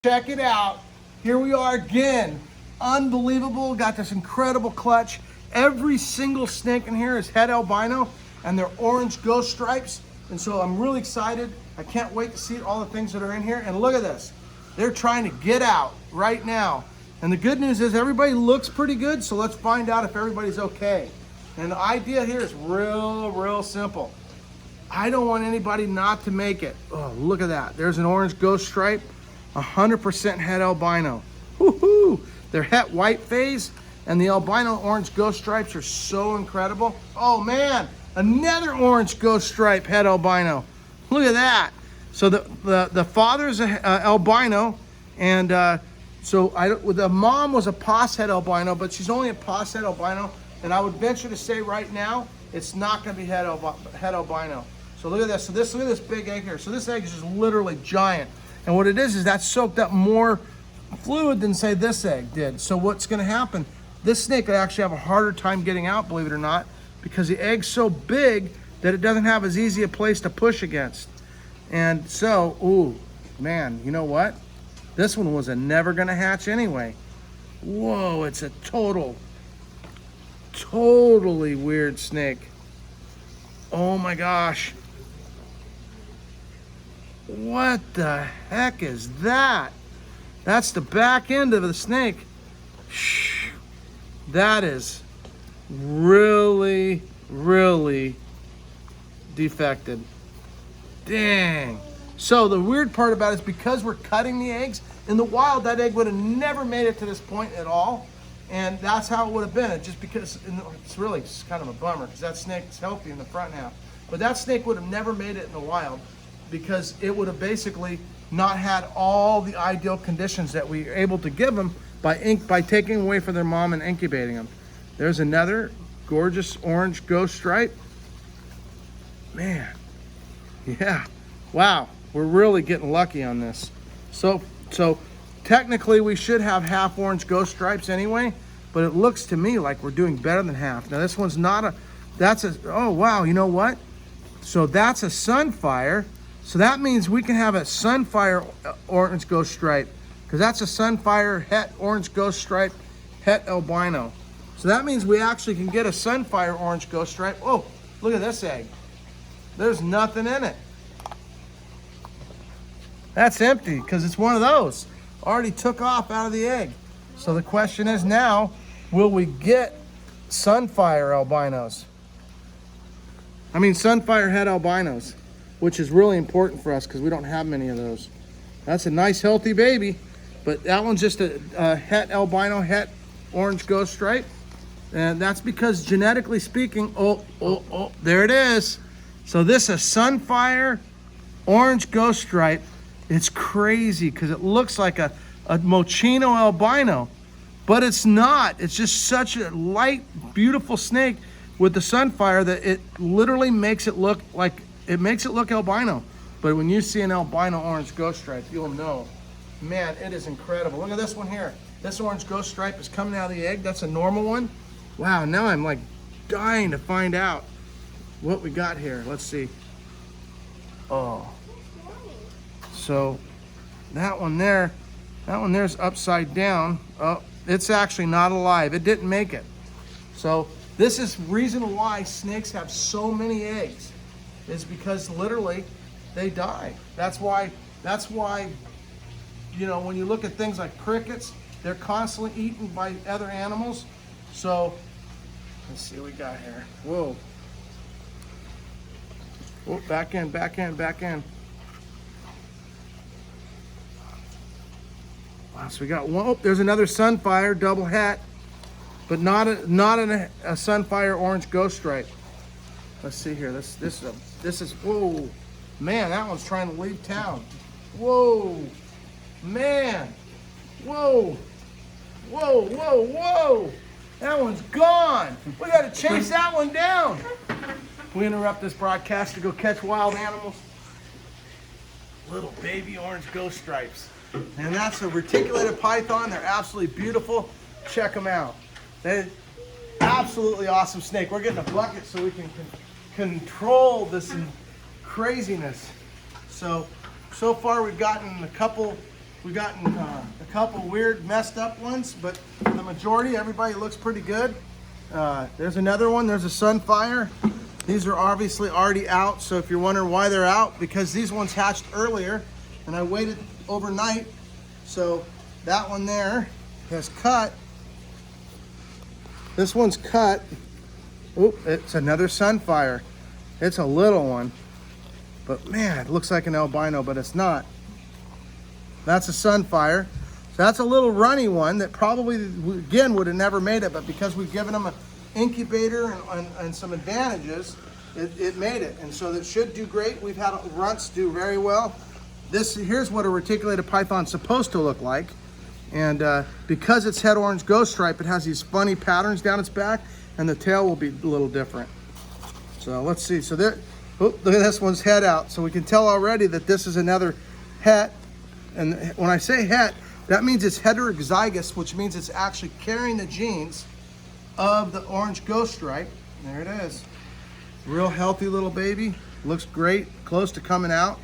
Check it out. Here we are again. Unbelievable. Got this incredible clutch. Every single snake in here is het albino and they're orange ghost stripes. And so I'm really excited. I can't wait to see all the things that are in here. And look at this. They're trying to get out right now. And the good news is everybody looks pretty good. So let's find out if everybody's okay. And the idea here is real simple. I don't want anybody not to make it. Oh, look at that. There's an orange ghost stripe. 100% het albino. Woohoo! They're het white phase, and the albino orange ghost stripes are so incredible. Oh man, another orange ghost stripe het albino. Look at that. So the father's a albino, and the mom was a pos het albino, but she's only a pos het albino, and I would venture to say right now it's not going to be het albino. So look at this. Look at this big egg here. So this egg is just literally giant. And what it is that soaked up more fluid than say this egg did. So what's gonna happen, this snake will actually have a harder time getting out, believe it or not, because the egg's so big that it doesn't have as easy a place to push against. And so, ooh, man, you know what? This one was never gonna hatch anyway. Whoa, it's a totally weird snake. Oh my gosh. What the heck is that? That's the back end of the snake. Shh. That is really defected. Dang. So the weird part about it is because we're cutting the eggs, in the wild that egg would have never made it to this point at all. And that's how it would have been. Just because it's really kind of a bummer because that snake's healthy in the front half. But that snake would have never made it in the wild, because it would have basically not had all the ideal conditions that we were able to give them by taking away from their mom and incubating them. There's another gorgeous orange ghost stripe. Man, yeah, wow, we're really getting lucky on this. So technically we should have half orange ghost stripes anyway, but it looks to me like we're doing better than half. Now this one's not oh wow, you know what? So that's a sunfire. So that means we can have a sunfire orange ghost stripe, because that's a sunfire het orange ghost stripe het albino. So that means we actually can get a sunfire orange ghost stripe. Oh, look at this egg. There's nothing in it. That's empty because it's one of those. Already took off out of the egg. So the question is now, will we get sunfire albinos? I mean sunfire het albinos, which is really important for us because we don't have many of those. That's a nice healthy baby, but that one's just a het albino, het orange ghost stripe. And that's because genetically speaking, oh, there it is. So this is a sunfire orange ghost stripe. It's crazy because it looks like a mochino albino, but it's not. It's just such a light, beautiful snake with the sunfire that it literally makes it look like, it makes it look albino. But when you see an albino orange ghost stripe, you'll know. Man, it is incredible. Look at this one here. This orange ghost stripe is coming out of the egg. That's a normal one. Wow, now I'm like dying to find out what we got here. Let's see. Oh. So that one there's upside down. Oh, it's actually not alive. It didn't make it. So this is reason why snakes have so many eggs, is because literally they die. That's why, you know, when you look at things like crickets, they're constantly eaten by other animals. So let's see what we got here. Whoa. Oh, back in. Wow, so we got one. Oh, there's another sunfire double het, but not a sunfire orange ghost stripe. Let's see here. This is whoa, man, that one's trying to leave town. Whoa, man, whoa, that one's gone. We got to chase that one down. We interrupt this broadcast to go catch wild animals. Little baby orange ghost stripes. And that's a reticulated python. They're absolutely beautiful. Check them out. They're absolutely awesome snake. We're getting a bucket so we can control this craziness. So far we've gotten a couple We've gotten a couple weird messed up ones, but for the majority, everybody looks pretty good. There's another one, there's a sunfire. These are obviously already out, so if you're wondering why they're out, because these ones hatched earlier and I waited overnight. So that one there has cut. This one's cut. Oop, it's another sunfire. It's a little one, but man, it looks like an albino, but it's not. That's a sunfire. So that's a little runny one that probably, again, would have never made it, but because we've given them an incubator and some advantages, it made it. And so that should do great. We've had runts do very well. Here's what a reticulated python's supposed to look like. And because it's head orange ghost stripe, it has these funny patterns down its back, and the tail will be a little different. So let's see. So there, look at this one's head out. So we can tell already that this is another het. And when I say het, that means it's heterozygous, which means it's actually carrying the genes of the orange ghost stripe. There it is. Real healthy little baby. Looks great, close to coming out.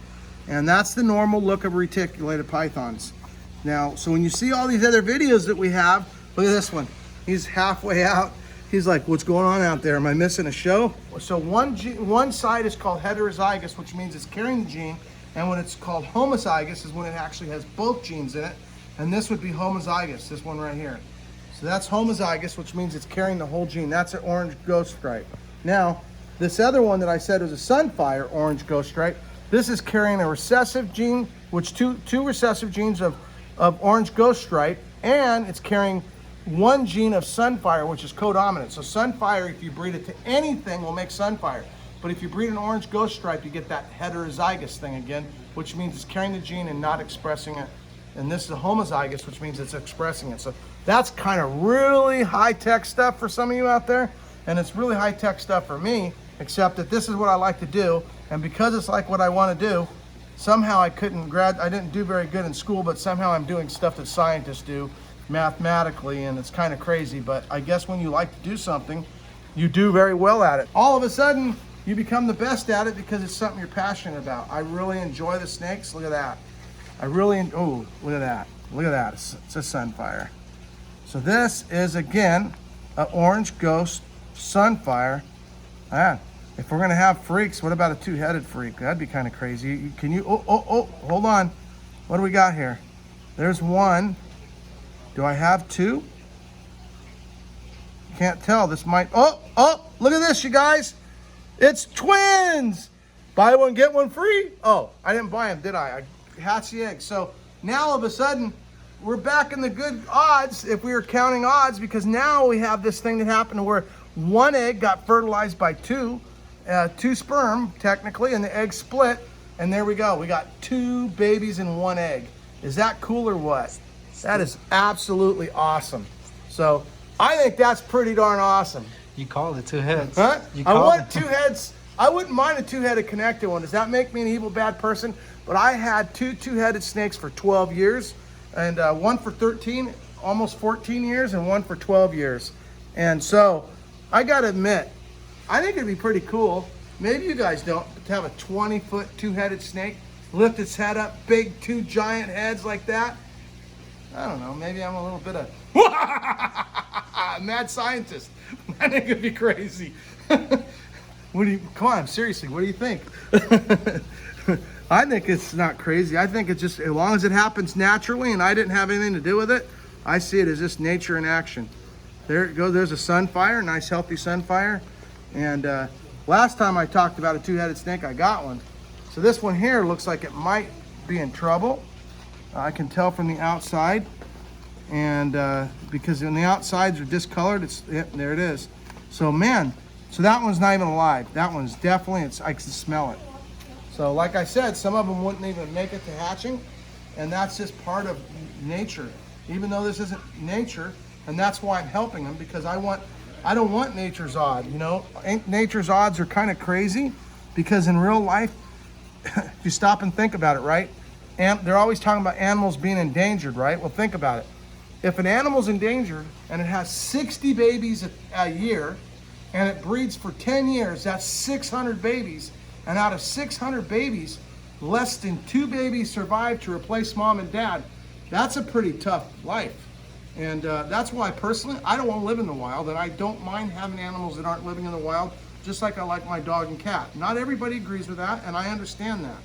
And that's the normal look of reticulated pythons. Now, so when you see all these other videos that we have, look at this one. He's halfway out. He's like, what's going on out there? Am I missing a show? So one side is called heterozygous, which means it's carrying the gene. And when it's called homozygous is when it actually has both genes in it. And this would be homozygous, this one right here. So that's homozygous, which means it's carrying the whole gene. That's an orange ghost stripe. Now, this other one that I said was a sunfire orange ghost stripe, this is carrying a recessive gene, which two recessive genes of orange ghost stripe, and it's carrying one gene of sunfire, which is codominant. So sunfire, if you breed it to anything, will make sunfire. But if you breed an orange ghost stripe, you get that heterozygous thing again, which means it's carrying the gene and not expressing it. And this is a homozygous, which means it's expressing it. So that's kind of really high-tech stuff for some of you out there. And it's really high-tech stuff for me, except that this is what I like to do. And because it's like what I want to do, somehow I didn't do very good in school, but somehow I'm doing stuff that scientists do mathematically, and it's kind of crazy. But I guess when you like to do something, you do very well at it. All of a sudden, you become the best at it because it's something you're passionate about. I really enjoy the snakes. Look at that. Oh, look at that. Look at that. It's a sunfire. So this is, again, an orange ghost sunfire. If we're gonna have freaks, what about a two-headed freak? That'd be kind of crazy. Can you, hold on. What do we got here? There's one. Do I have two? Can't tell. This might, look at this, you guys. It's twins. Buy one, get one free. Oh, I didn't buy them, did I? I hatched the eggs. So now all of a sudden, we're back in the good odds if we were counting odds, because now we have this thing that happened where one egg got fertilized by two sperm, technically, and the egg split, and there we go. We got two babies in one egg. Is that cool or what? That is absolutely awesome. So I think that's pretty darn awesome. You called it two heads. Huh? I want two heads. I wouldn't mind a two-headed connected one. Does that make me an evil, bad person? But I had two-headed snakes for 12 years, and one for 13, almost 14 years, and one for 12 years. And so I got to admit, I think it'd be pretty cool. Maybe you guys don't, to have a 20-foot two-headed snake, lift its head up, big two giant heads like that. I don't know, maybe I'm a little bit of mad scientist. I think it'd be crazy. Come on, seriously, what do you think? I think it's not crazy. I think it's just, as long as it happens naturally and I didn't have anything to do with it, I see it as just nature in action. There it goes, there's a sunfire, nice healthy sunfire. And last time I talked about a two-headed snake, I got one. So this one here looks like it might be in trouble. I can tell from the outside, and because when the outsides are discolored, there it is. So man, so that one's not even alive. That one's definitely, I can smell it. So like I said, some of them wouldn't even make it to hatching, and that's just part of nature. Even though this isn't nature, and that's why I'm helping them, because I don't want nature's odd, you know? Nature's odds are kind of crazy, because in real life, if you stop and think about it, right? And they're always talking about animals being endangered, right? Well, think about it. If an animal's endangered and it has 60 babies a year and it breeds for 10 years, that's 600 babies. And out of 600 babies, less than 2 babies survive to replace mom and dad. That's a pretty tough life. And that's why personally, I don't want to live in the wild, and I don't mind having animals that aren't living in the wild, just like I like my dog and cat. Not everybody agrees with that, and I understand that.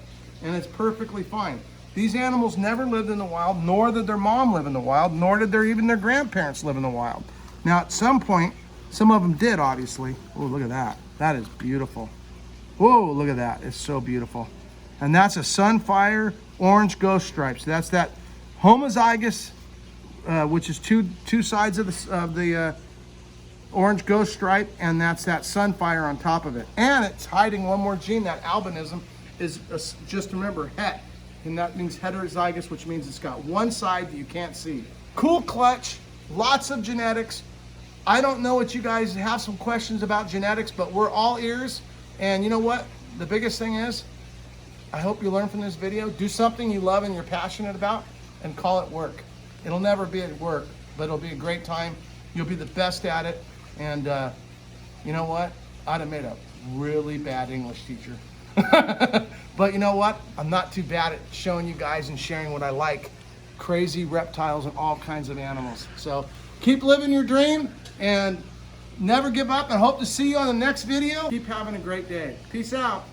And it's perfectly fine. These animals never lived in the wild, nor did their mom live in the wild, nor did even their grandparents live in the wild. Now, at some point, some of them did, obviously. Oh, look at that. That is beautiful. Whoa, look at that. It's so beautiful. And that's a sunfire orange ghost stripes. That's that homozygous, which is two sides of the orange ghost stripe, and that's that sunfire on top of it. And it's hiding one more gene. That albinism is, just remember, het. And that means heterozygous, which means it's got one side that you can't see. Cool clutch, lots of genetics. I don't know what you guys have some questions about genetics, but we're all ears. And you know what? The biggest thing is, I hope you learn from this video. Do something you love and you're passionate about, and call it work. It'll never be at work, but it'll be a great time. You'll be the best at it. And you know what? I'd have made a really bad English teacher. But you know what? I'm not too bad at showing you guys and sharing what I like. Crazy reptiles and all kinds of animals. So keep living your dream and never give up, and hope to see you on the next video. Keep having a great day. Peace out.